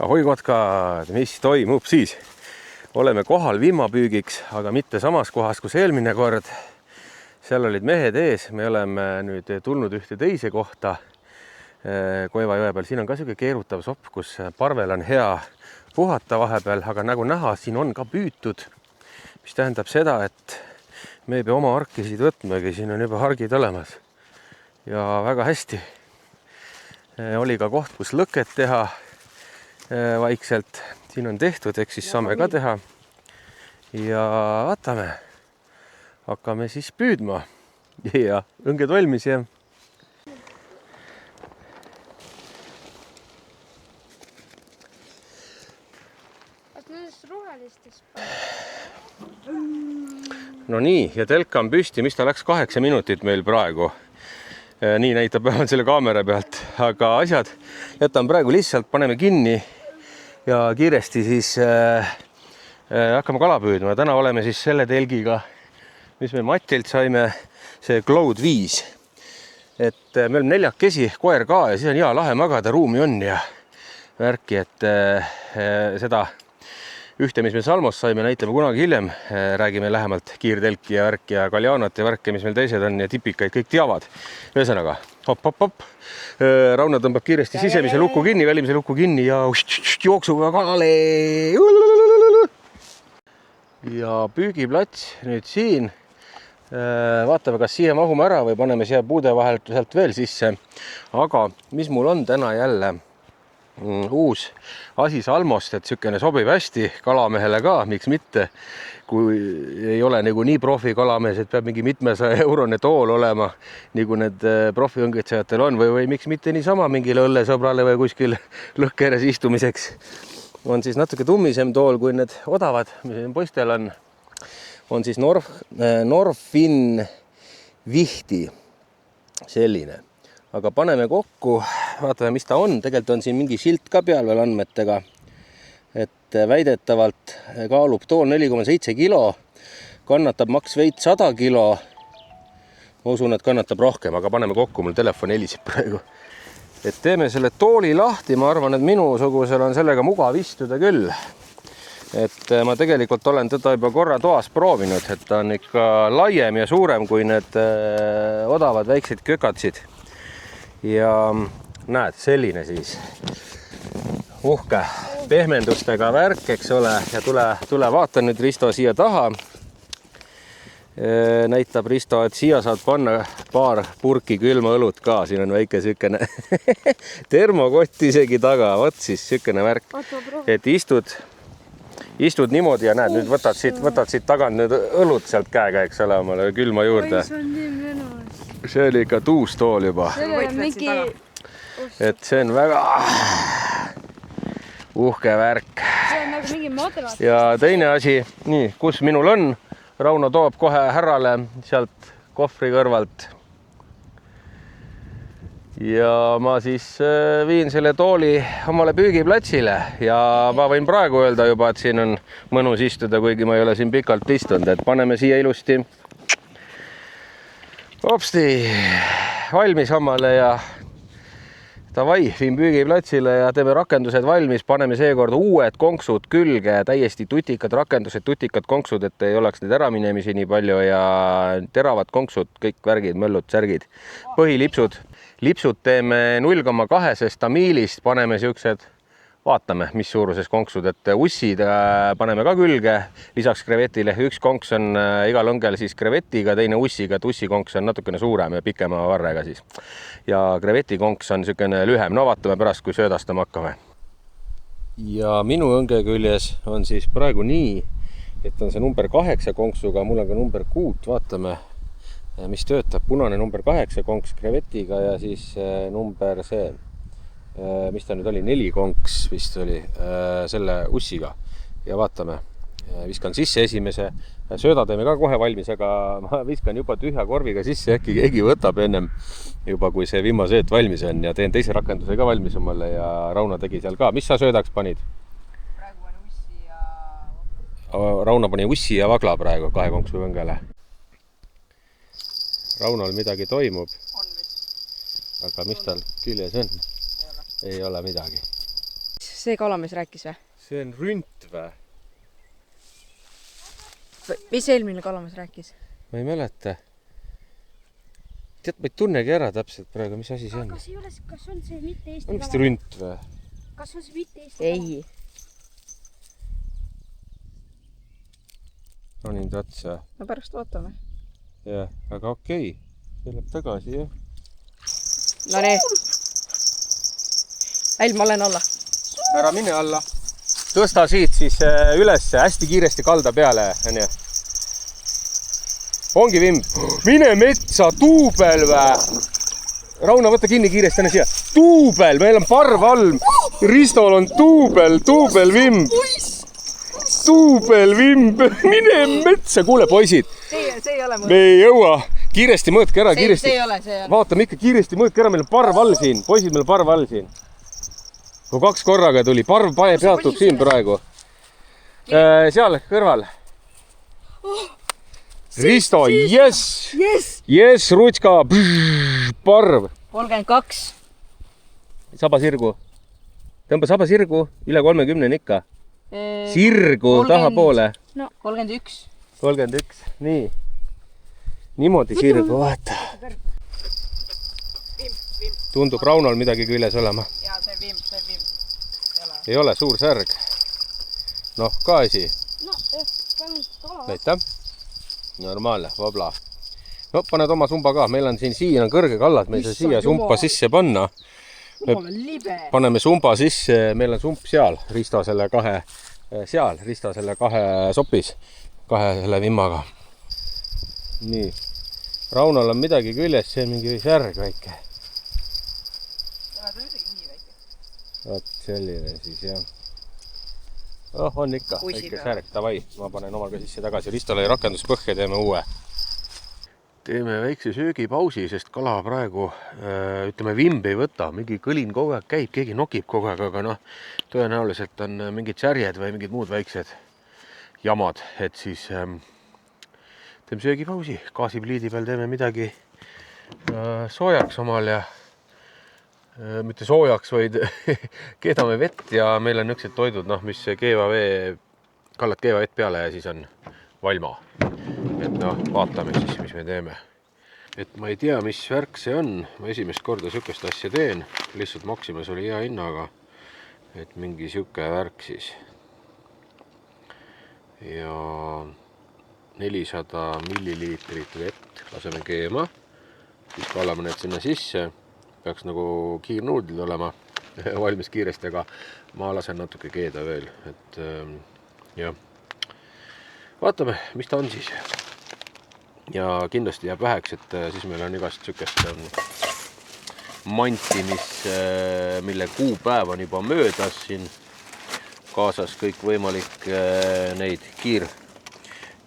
Ahoi kotkad, mis toimub siis? Oleme kohal vihmapüügiks, aga mitte samas kohas kus eelmine kord. Seal olid mehed ees, me oleme nüüd tulnud ühte teise kohta Koiva jõe peal. Siin on ka selline keerutav sopp, kus parvel on hea puhata vahepeal, aga nagu näha, siin on ka püütud, mis tähendab seda, et me ei pea oma harkisid võtmagi, siin on juba hargid olemas ja väga hästi. Oli ka koht, kus lõket teha vaikselt. Siin on tehtud, eks siis saame ka teha. Ja vaatame. Hakkame siis püüdma. Ja õnged valmis ja. No nii, ja telka on püsti, mis ta läks 8 minutit meil praegu. Nii näitab vähemalt selle kaamera pealt, aga asjad jätan praegu lihtsalt, paneme kinni ja kiiresti siis hakkame kala püüdma. Täna oleme siis selle telgiga, mis me Matilt saime, see Cloud 5. Et me oleme 4 koer ka ja siis on hea lahe magada, ruumi on ja värki, et seda ühte, mis me Salmos saime, näitame kunagi hiljem. Räägime lähemalt kiirtelki ja värki ja kaljaanat ja värki, mis meil teised on ja tipikaid kõik teavad. Ühesõnaga, hop. Rauno tõmbab kiiresti sisemise luku kinni, välimise luku kinni ja jooksuga kalale. Ja püügiplats nüüd siin. Vaatame, kas siia mahume ära või paneme siia puude vahelt sealt veel sisse. Aga mis mul on täna jälle uus asi Salmost, et sükene sobib hästi kalamehele ka, miks mitte, kui ei ole nagu nii profi kalamees, et peab mingi mitmesaja eurone tool olema, nagu need profi õngitsejatel on, või miks mitte niisama mingile õllesõbrale või kuskil lõhkeres istumiseks. On siis natuke tummisem tool, kui need odavad, mis poistel on siis Norfin Vihti selline. Aga paneme kokku, vaatame, mis ta on. Tegelikult on siin mingi silt ka peal veel andmetega, et väidetavalt kaalub tool 4,7 kilo, kannatab maks veits 100 kilo. Ma usun, et kannatab rohkem, aga paneme kokku, mul telefon heliseb praegu. Et teeme selle tooli lahti, ma arvan, et minusugusel on sellega mugav istuda küll. Et ma tegelikult olen teda juba korra toas proovinud, et ta on ikka laiem ja suurem kui need odavad väiksed kökatsid. Ja näed, selline siis uhke pehmendustega värk, eks ole, ja tule vaata nüüd Risto siia taha. Näitab Risto, et siia saad panna paar purki külma õlut ka, siin on väike sükene termokott isegi taga, võt siis sükene värk, et istud niimoodi ja näed, nüüd võtad siit tagant nüüd õlut sealt käega, eks ole, omale külma juurde. See oli ikka tuus tool juba. Et see on väga uhke värk. Ja teine asi, nii, kus minul on, Rauno toob kohe härrale sealt kohvri kõrvalt. Ja ma siis viin selle tooli omale püügiplatsile ja ma võin praegu öelda juba, et siin on mõnus istuda, kuigi ma ei ole siin pikalt istunud, et paneme siia ilusti hopsti valmis ommale ja davai, viin püügiplatsile ja teeme rakendused valmis, paneme seekord uued konksud külge, täiesti tutikad rakendused, tutikad konksud, et ei oleks neid äraminemisi nii palju ja teravad konksud, kõik värgid, möllud, särgid. Lipsud teeme 0,2 tamiilist, paneme siuksed, vaatame, mis suuruses konksud, et ussid paneme ka külge, lisaks krevetile. Üks konks on igal õngel siis krevetiga, teine ussiga, et ussikonks on natukene suurem ja pikema varrega siis. Ja krevetikonks on niisugune lühem, no vaatame pärast, kui söödastama hakkame. Ja minu õnge küljes on siis praegu nii, et on see number 8 konksuga, mul on ka number 6, vaatame, mis töötab. Punane number 8 konks krevetiga ja siis number see, mis ta nüüd oli, 4 konks vist oli selle ussiga ja vaatame, viskan sisse esimese, sööda teeme ka kohe valmis, aga ma viskan juba tühja korviga sisse, äkki keegi võtab ennem juba, kui see vimmasööt valmis on ja teen teise rakenduse ka valmis omale ja Rauno tegi seal ka. Mis sa söödaks panid? Praegu on ussi ja vagla. Rauno pani ussi ja vagla praegu 2 konksu õngele. Raunol midagi toimub. On vist. Aga mis tal küljes on? Ei ole midagi. see kalamees rääkis või? See on rünt või? Mis eelmine kalamees rääkis? Ma ei mäleta. Tead, ma ei tunnegi ära täpselt praegu, mis asi see on. Kas on see mitte Eesti On vist rünt või? Kas on see mitte Eesti Ei. Ronin tatsa. No pärast vaatame. Jah, aga okei. See läheb tagasi, jah. No nii. Äl, ma olen alla. Ära mine alla. Tõsta siit siis üles, hästi kiiresti kalda peale. Ongi vimb. Mine metsa, tuubel või? Rauno, võta kinni kiiresti, siia. Tuubel, meil on parv all. Ristol on tuubel vimb. Tuubel vimb. Mine metsa, kuule poisid. See ei ole Me ei jõua. Kiiresti mõõtke ära, kiiresti. See ei ole, see on. Vaatame ikka kiiresti, mõõtke ära, meil on parv all siin. Poisid, meil on parv all siin. Kui 2 korraga tuli, parv peatub siin praegu. Seal kõrval. Risto, yes! Yes, rutska, parv. 32. Sabasirgu. Tõmba sabasirgu, üle 30 ikka. Sirgu 30. tahapoole. No, 31. 31, nii. Niimoodi sirgu, vaata. Tundub Raunol midagi küljes olema. Jaa, see vimb. Ei ole, suur särg. Noh, ka asi. No, kala. Aitäh. Normaalne, vabla. No, paned oma sumba ka. Meil on siin on kõrge kallas. Me ei saa siia sumpa sisse panna. Libe. Paneme sumba sisse. Meil on sump seal. Risto selle kahe sopis. 2 selle vimmaga. Nii. Raunol on midagi küljes. See on mingi särg väike. Vaat selline siis, jah. Oh, on ikka, väike särg, tavai. Ma panen omal ka sisse tagasi. Risto lõi rakenduspõhja, teeme uue. Teeme väikse söögipausi, sest kala praegu, ütleme, vimb ei võta. Mingi kõlin kogu aeg käib, keegi nokib kogu aeg, aga tõenäoliselt on mingid särjed või mingid muud väiksed jamad. Et siis teeme söögipausi. Gaasipliidi peal teeme midagi soojaks omal ja mitte soojaks, vaid keedame vett ja meil on niisugused toidud, mis kallad keeva vett peale ja siis on valma. Et vaatame siis, mis me teeme. Et ma ei tea, mis värk see on. Ma esimest korda sükest asja teen. Lihtsalt Maximas oli hea hinnaga. Et mingi süke värk siis. Ja 400 milliliitrit vett laseme keema. Siis kallame need sinna sisse. Peaks nagu kiirnuudlid olema valmis kiiresti, aga ma lasen natuke keeda veel. Et jah. Vaatame, mis ta on siis. Ja kindlasti jääb väheks, et siis meil on igast sükest manti, mille kuupäev on juba möödas siin. Kaasas kõik võimalik neid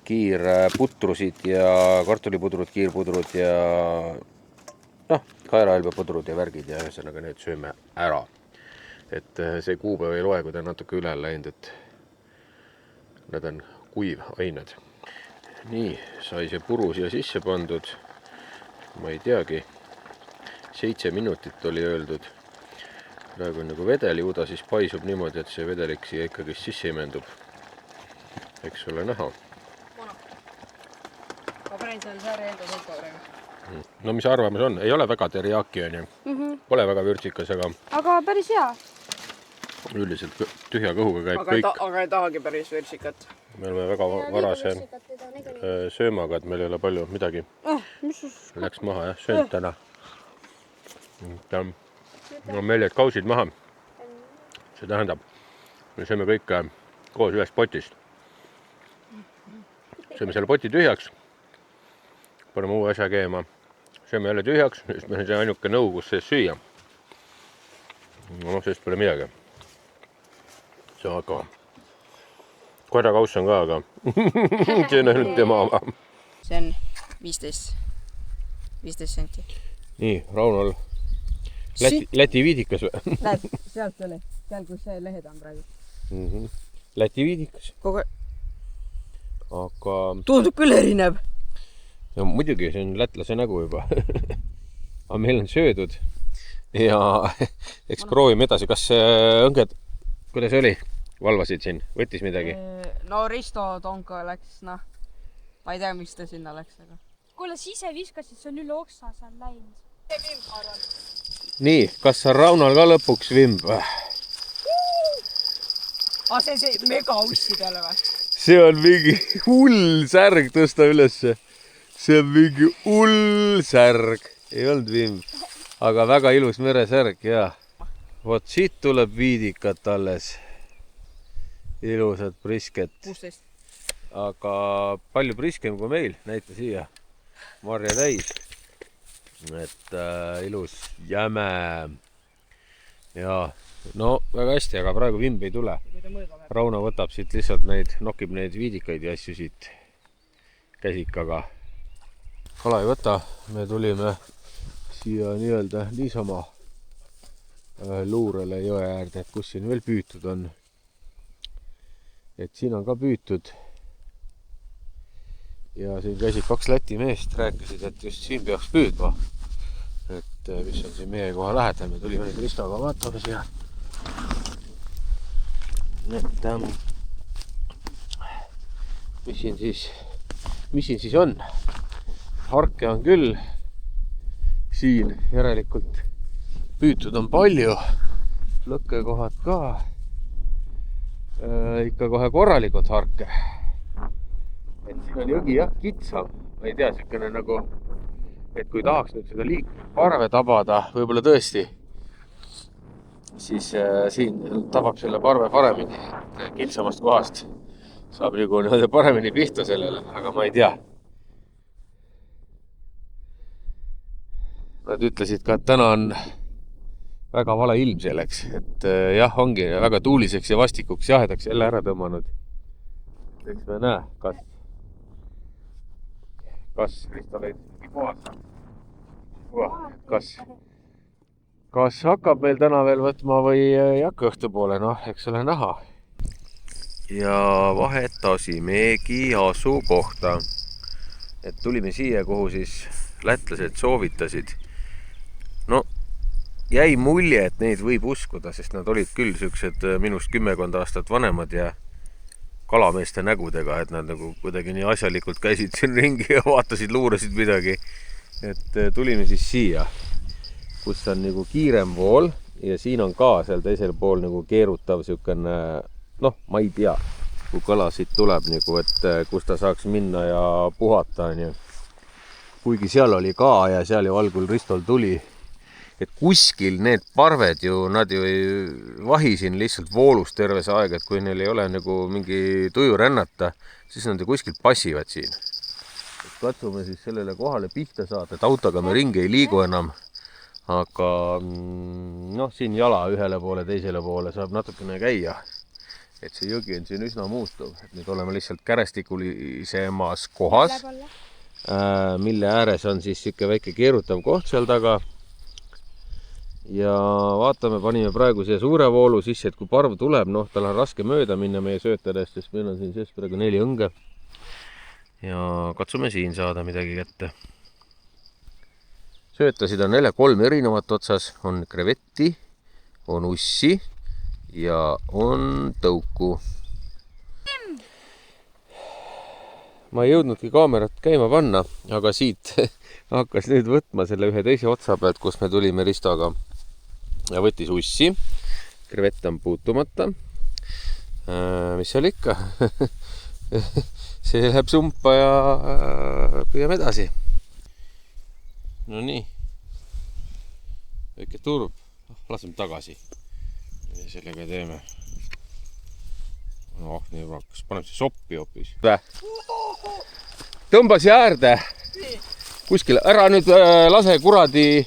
kiirputrusid ja kartulipudrud, kiirpudrud ja kaerahelbepudrud ja värgid ja ühesõnaga need sööme ära. Et see kuupäev ei loe, kui ta on natuke üle läinud, et need on kuivained. Nii, sai see puru siia sisse pandud. Ma ei teagi, 7 minutit oli öeldud. Praegu on nagu vedel juuda, siis paisub niimoodi, et see vedelik siia ikkagi sisse imendub. Eks ole näha. Ma panen seal sääre enda sõlpa praegu. No mis arvamus on? Ei ole väga teriyaki on ju. Pole väga vürtsikas, Aga päris hea. Üldiselt tühja kõhuga käib kõik. Aga ei tahagi päris vürtsikat. Me oleme väga varase söömaga, et meil ei ole palju midagi. Läks maha, jah, söönud täna. No meil jäid kausid maha. See tähendab, me sööme kõik koos ühest potist. Sööme selle poti tühjaks. Paneme uue asja keema. Sööme jälle tühjaks, sest meil on see ainuke nõu, kus sees süüa. No, sest pole midagi. See on aga... Koerakauss on ka, aga see on ainult tema oma. See on 15 senti. Nii, Raunol. Läti viidikas või? Näed, sealt oli. Seal, kus see lehed on praegu. Läti viidikas. Kogu... Aga... Tundub küll erineb. Ja muidugi, see on lätlase nägu juba. Aga meil on söödud. Ja eks proovime edasi. Kas õnged kuidas oli? Valvasid siin? Võttis midagi? No Risto Tonko läks, noh. Ma ei tea, miks ta sinna läks, aga. Kuule, sa ise viskasid, see on üle oksa seal läinud. Nii, kas on Raunal ka lõpuks vimb? See mega ussidele või? See on mingi hull särg tõsta ülesse. See on mingi hull särg. Ei olnud vimb, aga väga ilus meresärg, jaa. Vot siit tuleb viidikat alles. Ilusad prisket. 16. Aga palju priskem kui meil, näita siia. Marja täis. Et ilus jäme. Ja no väga hästi, aga praegu vimb ei tule. Rauno võtab siit lihtsalt nokib neid viidikaid ja asju siit käsikaga. Kala ei võta, me tulime siia nii-öelda niisama luurele jõe äärde, et kus siin veel püütud on. Et siin on ka püütud. Ja siin käisid 2 Läti meest, rääkisid, et just siin peaks püüdma. Et mis on siin meie koha lähedal, me tulime nüüd Ristoga vaatame siia. Et mis siin siis on? Harke on küll siin, järelikult püütud on palju, lõkkekohad ka, ikka kohe korralikud harke. Et siin on jõgi jah, kitsam, ma ei tea, selline nagu, et kui tahaks nüüd seda parve tabada, võib-olla tõesti, siis siin tabab selle parve paremini kitsamast kohast. Saab nagu paremini pihta sellele, aga ma ei tea. Nad ütlesid ka, et täna on väga vale ilm selleks, et jah, ongi väga tuuliseks ja vastikuks jahedaks jälle ära tõmmanud. Eks me näe, kas Risto leidis puhas. Kas hakkab meil täna veel võtma või ei hakka õhtupoole, noh, eks ole näha. Ja vahetasime asukohta. Et tulime siia, kuhu siis lätlased soovitasid. No, jäi mulje, et neid võib uskuda, sest nad olid küll sellised minust 10 aastat vanemad ja kalameeste nägudega, et nad nagu kuidagi nii asjalikult käisid siin ringi ja vaatasid, luurasid midagi. Et tulime siis siia, kus on nagu kiirem vool ja siin on ka seal teisel pool nagu keerutav siukene, noh, ma ei tea, kui kala siit tuleb nagu, et kus ta saaks minna ja puhata. Kuigi seal oli ka ja seal ju algul Ristol tuli, et kuskil need parved ju, nad ju ei vahi siin lihtsalt voolus terve see aeg, et kui neil ei ole nagu mingi tuju rännata, siis nad ju kuskil passivad siin. Et katsume siis sellele kohale pihta saada, et autoga me ringi ei liigu enam, aga noh, siin jala ühele poole, teisele poole saab natukene käia. Et see jõgi on siin üsna muutuv, et nüüd oleme lihtsalt kärestikulisemas kohas, mille ääres on siis siuke väike keerutav koht seal taga. Ja vaatame, panime praegu siia suure voolu sisse, et kui parv tuleb, noh, tal on raske mööda minna meie söötadest, sest meil on siin sees praegu 4 õnge. Ja katsume siin saada midagi kätte. Söötasid on 3 erinevat otsas, on krevetti, on ussi ja on tõuku. Ma ei jõudnudki kaamerat käima panna, aga siit hakkas nüüd võtma selle ühe teise otsa pealt, kus me tulime Ristoga. Ja võttis ussi, krevett on puutumata. Mis seal ikka? See läheb sumpa ja püüame edasi. No nii. Väike turb. Laseme tagasi. Ja sellega teeme. Noh, nii rakas. Paneb see soppi hoopis. Tõmba siia äärde. Kuskil. Ära nüüd lase kuradi.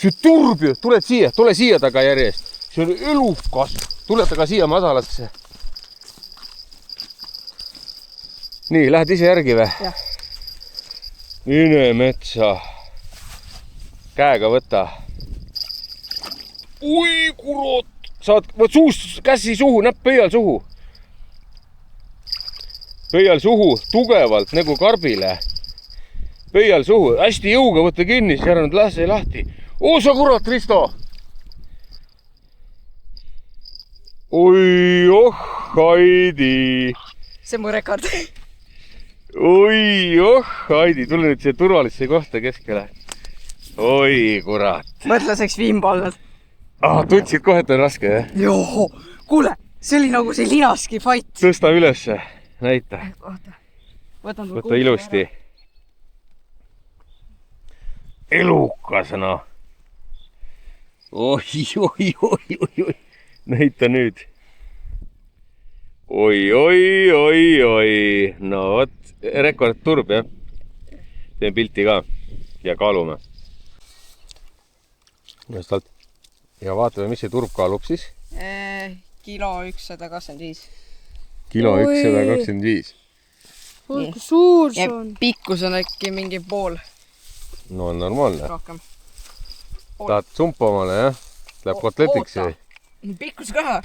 See turb ju. Tule siia taga järjest. See on elukas. Tule taga siia madalasse. Nii, lähed ise järgi või? Jah. Mine metsa. Käega võta. Ui, kurot. Saad, võt suust, käsi suhu, näpp pöial suhu. Pöial suhu, tugevalt, nagu karbile. Pöial suhu, hästi jõuga võtta kinni, siis ära nüüd lase lahti. Oo, sa kurat, Risto! oi, oh, Heidi. see on mu rekord. oi, oh, Heidi, tule nüüd siia turvalisse kohta keskele. oi, kurat. mõtle, see oleks vimba olnud. Tundsid kohe, et on raske, jah? Joo, kuule, see oli nagu see linaski fight. Tõsta ülesse, näita. Oota, võtan tulle Võta ilusti. Elukas, noh. oi, oi, oi, oi, oi. Näita nüüd. oi, oi, oi, oi. No vot, rekord turb, jah? Teen pilti ka ja kaalume. Ja vaatame, mis see turb kaalub siis. Kilo 125. Kilo 125. kui suur see Ja on. pikkus on äkki mingi pool No on normaalne. rohkem. Tahad sumpa omale, jah? Läheb kotletiks või? Pikkus ka.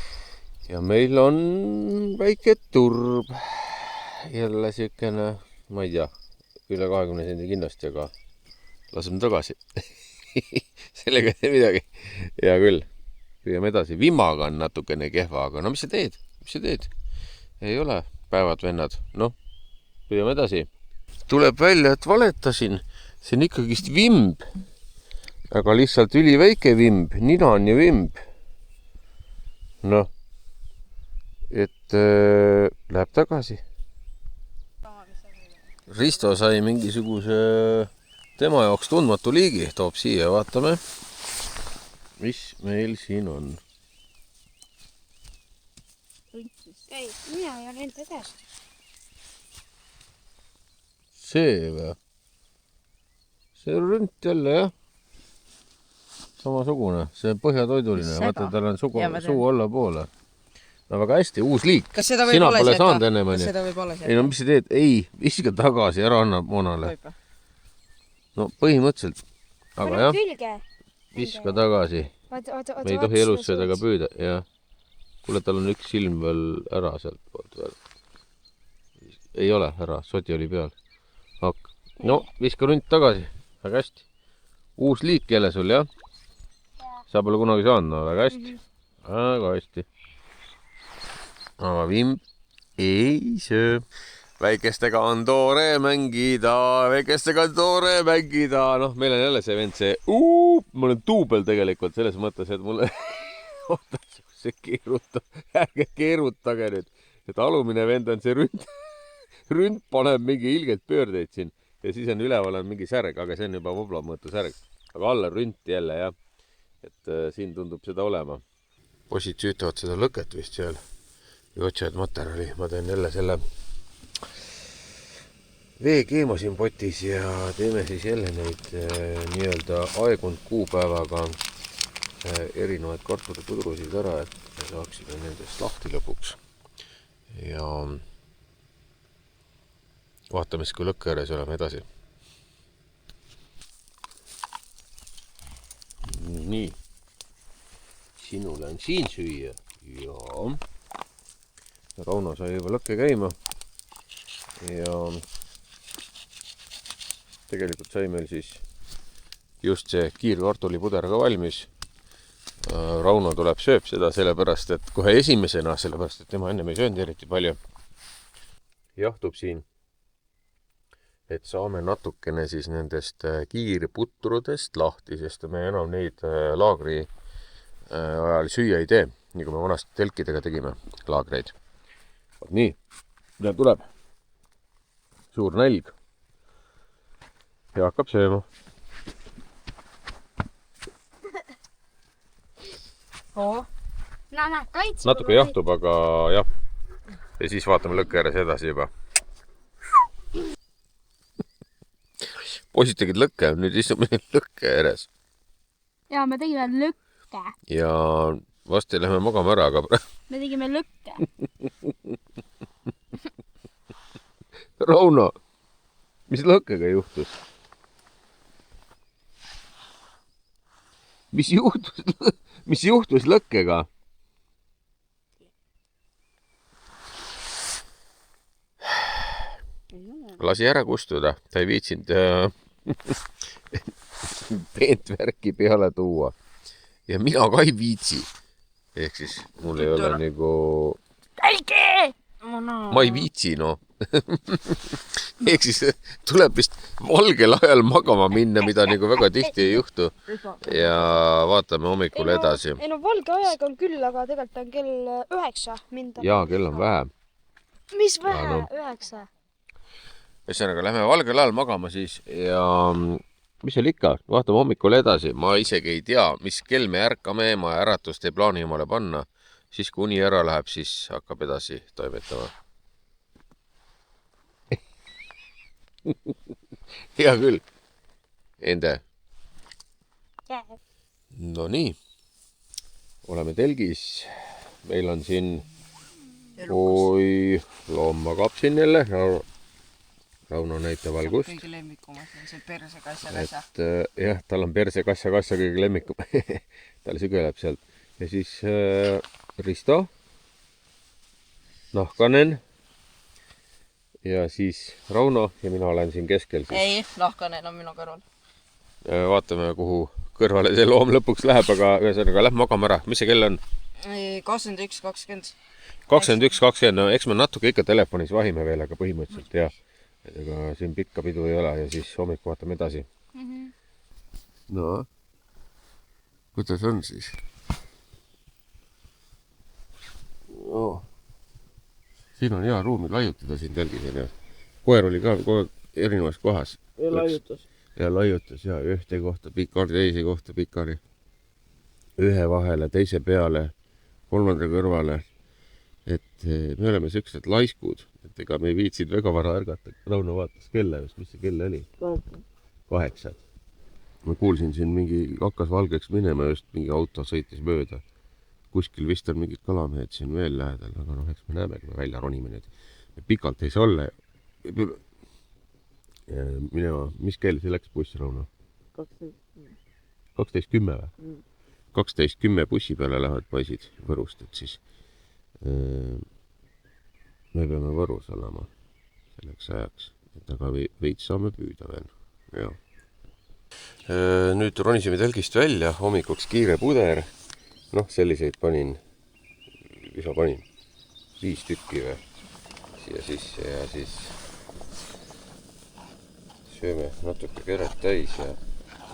Ja meil on väike turb. Jälle siukene, ma ei tea, üle 20 sendi kindlasti, aga laseme tagasi. Sellega ei tee midagi. Hea küll. Püüame edasi. Vimmaga on natukene kehva, aga no mis sa teed? Mis sa teed? Ei ole päevad, vennad. Noh, püüame edasi. Tuleb välja, et valetasin. See on ikkagist vimb. Aga lihtsalt üliväike vimb. Nina on ju vimb. Noh, et läheb tagasi. Risto sai mingisuguse tema jaoks tundmatu liigi. Toob siia, vaatame. Mis meil siin on? ei, mina ei ole enda käest. See või? See on rünt jälle, jah? Samasugune. See on põhjatoiduline. Seda? Vaata, tal on Ja, ma tean. suu allapoole. No väga hästi, uus liik. Kas seda võib Sina alles pole jätta? saanud ennem, Kas onju. seda võib alles jätta? Ei no mis sa teed? Ei, viska tagasi, ära anna Monale. Võib või? No põhimõtteliselt. Aga jah, külge. viska tagasi. Me ei tohi elus seda ka püüda, jah. Kuule, tal on üks silm veel ära sealt poolt veel. Ei ole ära, sodi oli peal. No, viska runt tagasi. Väga hästi. Uus liik jälle sul, jah? Sa pole kunagi saanud, no väga hästi. Väga hästi. Aga vimb ei söö. Väikestega on toore mängida, väikestega on toore mängida. Noh, meil on jälle see vend, ma olen duubel tegelikult selles mõttes, et mulle oota, see keerutab, ärge keerutage nüüd, et alumine vend on see ründ, ründ paneb mingi ilgelt pöördeid siin ja siis on üleval on mingi särg, aga see on juba voblamõõtu särg, aga alla rünt jälle, jah, et siin tundub seda olema. Poisid süütavad seda lõket vist seal ja otsivad materjali, ma teen jälle selle veekeema siin potis ja teeme siis jälle neid nii-öelda aegunud kuupäevaga erinevaid kartulipudrusid ära, et me saaksime nendest lahti lõpuks. Ja vaatame siis, kui lõkke ääres oleme edasi. Nii. Sinule on siin süüa. Ja. Rauno sai juba lõkke käima. Ja tegelikult sai meil siis just see kiirkartulipuder ka valmis. Rauno tuleb sööb seda sellepärast, et kohe esimesena, sellepärast, et tema ennem ei söönud eriti palju. Jahtub siin, et saame natukene siis nendest kiirputrudest lahti, sest me enam neid laagri ajal süüa ei tee, nii kui me vanasti telkidega tegime laagreid. Nii, mida tuleb? Suur nälg. Ja hakkab sööma. Natuke jahtub, aga jah. Ja siis vaatame lõkke ääres edasi juba. Poisid tegid lõkke, nüüd istume lõkke ääres. Ja me tegime lõkke. Ja vast lähme magama ära, aga Me tegime lõkke. Rauno, mis lõkkega juhtus? Mis juhtus lõkkega? Lasi ära kustuda, ta ei viitsinud peent värki peale tuua. Ja mina ka ei viitsi. ehk siis mul ei ole nagu... Käige! Ma ei viitsi, no. Ehk siis tuleb vist valgel ajal magama minna, mida nagu väga tihti ei juhtu. Ja vaatame hommikul edasi. Ei no valge ajaga on küll, aga tegelikult on kell 9. Jaa, kell on vähe. Mis vähe? 9. Ühesõnaga, lähme valgel ajal magama siis ja mis seal ikka? Vaatame hommikul edasi. Ma isegi ei tea, mis kell me ärkame, ma äratust ei plaani omale panna. Siis kui uni ära läheb, siis hakkab edasi toimetama. Hea küll. Ende. No nii. Oleme telgis. Meil on siin... Oi, loom magab siin jälle. Rauno näita valgust. Kõige lemmikumas on see perse kasja. Jah, tal on perse kasja kõige lemmikum. Tal sügeleb sealt. Ja siis Risto. Nahkanen. Ja siis Rauno ja mina olen siin keskel. Siis. Ei, Nahkanen on minu kõrval. Vaatame, kuhu kõrvale see loom lõpuks läheb, aga ühesõnaga lähme magama ära. Mis see kell on? 21.20. 21.20. No, eks me natuke ikka telefonis vahime veel, aga põhimõtteliselt ja ega siin pikka pidu ei ole ja siis hommikul vaatame edasi. No, kuidas on siis? Oh. Siin on hea ruumi laiutada siin telgis. Koer oli ka kogu aeg erinevas kohas. Ja laiutas. Ja laiutas ja ühte kohta pikari, teise kohta pikari. Ühe vahele, teise peale, kolmanda kõrvale. Et me oleme sellised laiskud, et ega me ei viitsid väga vara ärgata. Rauno vaatas kella just, mis see kell oli? 8. Ma kuulsin siin mingi hakkas valgeks minema, just mingi auto sõitis mööda. Kuskil vist on mingid kalamehed siin veel lähedal, aga noh, eks me näeme, kui me välja ronime nüüd. Pikalt ei saa olla. Minema, mis kell see läks buss, Rauno? 12.10 või? 12.10 bussi peale lähevad poisid Võrust, et siis me peame Võrus olema selleks ajaks, et aga veits saame püüda veel. Ja. Nüüd ronisime telgist välja, hommikuks kiire puder. Noh, selliseid panin, mis ma panin? 5 tükki või? Siia sisse ja siis sööme natuke keret täis ja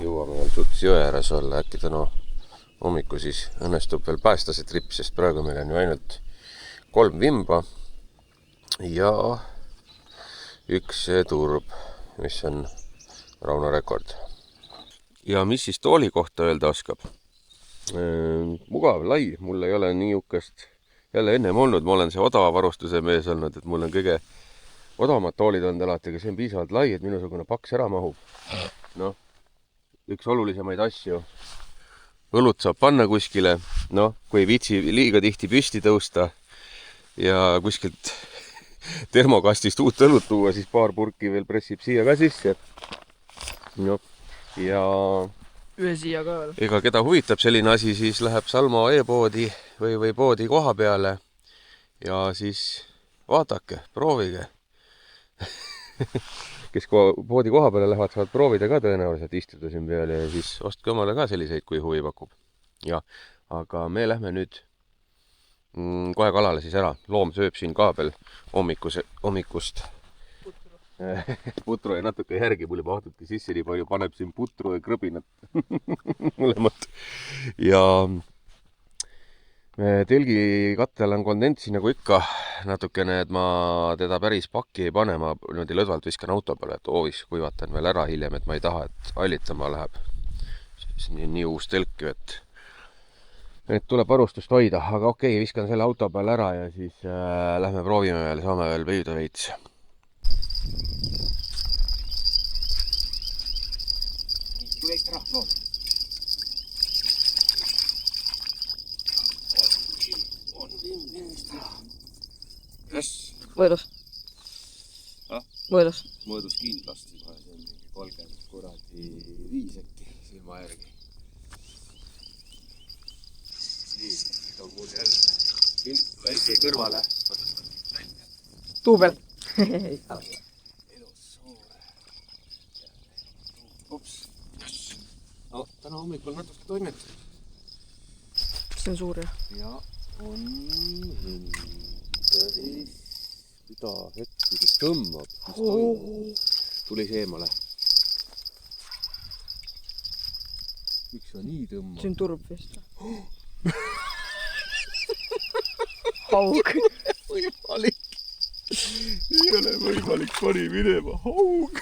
jõuame veel suts jõe ääres olla. Äkki täna hommiku siis õnnestub veel päästa see trip, sest praegu meil on ju ainult 3 vimba ja 1 turb, mis on Rauno rekord. Ja mis siis tooli kohta öelda oskab? Mugav, lai, mul ei ole niisugust jälle ennem olnud, ma olen see odava varustuse mees olnud, et mul on kõige odavamad toolid olnud alati, aga see on piisavalt lai, et minusugune paks ära mahub. Noh, üks olulisemaid asju. Õlut saab panna kuskile, noh, kui ei viitsi liiga tihti püsti tõusta ja kuskilt termokastist uut õlut tuua, siis paar purki veel pressib siia ka sisse. No, ja Ühe siia ka veel. Ega keda huvitab selline asi, siis läheb Salmo e-poodi või poodi koha peale ja siis vaadake, proovige. Kes poodi koha peale lähevad, saavad proovida ka tõenäoliselt istuda siin peal ja siis ostke omale ka selliseid, kui huvi pakub. Ja, aga me lähme nüüd kohe kalale siis ära. Loom sööb siin ka veel hommikust putru ja natuke järgi, mul juba ahtubki sisse nii palju, paneb siin putru ja krõbinat mõlemat. Ja telgi kattel on kondentsi nagu ikka natukene, et ma teda päris pakki ei pane, ma niimoodi lõdvalt viskan auto peale, et oovis kuivatan veel ära hiljem, et ma ei taha, et hallitama läheb. Nii uus telk ju, et tuleb varustust hoida, aga okei, viskan selle auto peale ära ja siis lähme proovime veel, saame veel püüda veits. Tule ekstra, loom. On viim ekstra. Yes. Mõõdus. Mõõdus. Mõõdus kindlasti, kohe see on mingi 30 kuradi 5 äkki silma järgi. Nii, see on mul jälle. Väike kõrvale. Tuubel. Elus suur. Ups. No, täna hommikul natuke toimetab. see on suur ju. ja on päris, mida hetki siis tõmbab. Tuli see eemale. Miks sa nii tõmbab? See on turb vist. Haug. Võimalik. Ei ole võimalik, pani minema haug.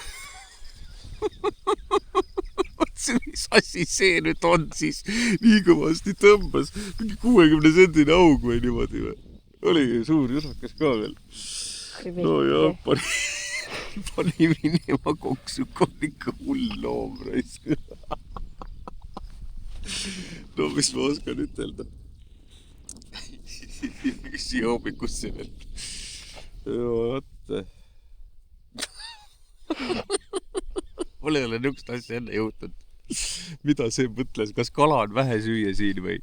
Mis asi see nüüd on siis? Nii kõvasti tõmbas. Mingi 60 sendine haug või niimoodi või? Oli suur jusakas ka veel. No jah, pani minema koksuk on ikka hull loom raisk. No mis ma oskan ütelda? Siia hommikusse veel. Vaata. Mul ei ole niisugust asja enne juhtunud. Mida see mõtles? Kas kala on vähe süüa siin või?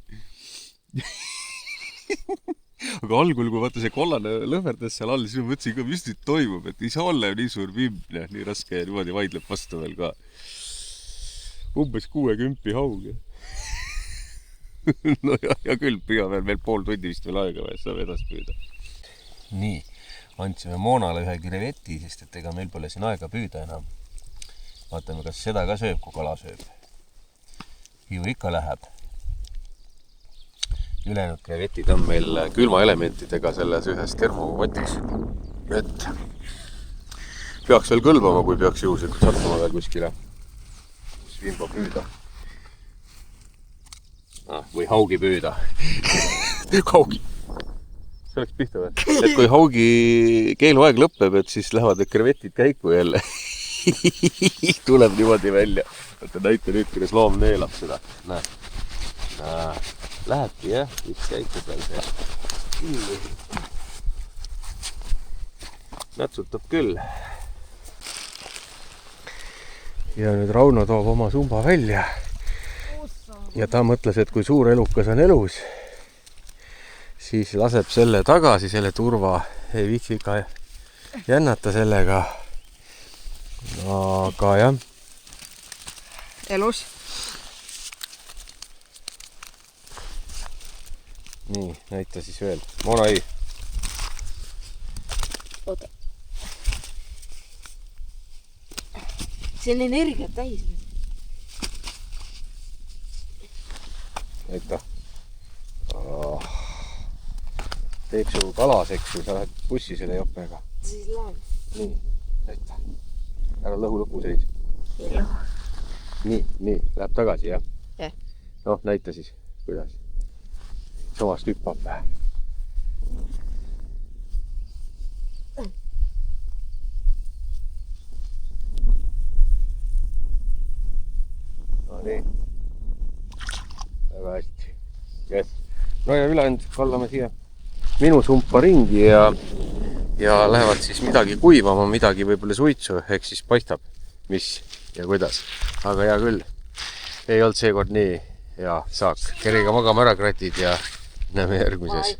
Aga algul, kui vaata see kollane lõhverdas seal all, siis ma mõtlesin ka, mis nüüd toimub, et ei saa olla nii suur vimm, nii raske ja niimoodi vaidleb vastu veel ka. Umbes 60 haug. No ja küll, püüame veel pool tundi vist veel aega või, saab edasi püüda. Nii, andsime Moonale ühe kreveti, sest et ega meil pole siin aega püüda enam. Vaatame, kas seda ka sööb, kui kala sööb. Ju ikka läheb. Ülejäänud krevetid on meil külmaelementidega selles ühes termokotis. Et peaks veel kõlbama, kui peaks juhuslikult sattuma veel kuskile. Kus vimba püüda. Või haugi püüda. Haugi. See oleks pihta või? Et kui haugi keeluaeg lõpeb, et siis lähevad need krevetid käiku jälle. Tuleb niimoodi välja. Vaata näite nüüd, kuidas loom neelab seda. Näe. Lähebki jah, üks käiku peal see. Nätsutab küll. Ja nüüd Rauno toob oma sumba välja. Ja ta mõtles, et kui suur elukas on elus, siis laseb selle tagasi, selle turva. Ei viitsi ka jännata sellega. Aga jah. Elus. Nii, näita siis veel. Moona ei. Oota. See on energiat täis. Näita. Teeb su kalas, eks ju, sa lähed bussi selle jopega. Siis läheb. Nii, näita. Ära lõhu lõpuseid. Nii, läheb tagasi, jah? Jah. Noh, näita siis, kuidas. Samast hüppab. No nii. Väga hästi. Yes. No ja ülejäänud kallame siia minu sumpa ringi ja lähevad siis midagi kuivama, midagi võib-olla suitsu, ehk siis paistab, mis ja kuidas. Aga hea küll, ei olnud seekord nii hea saak. Keriga magama ära kratid ja näeme järgmises.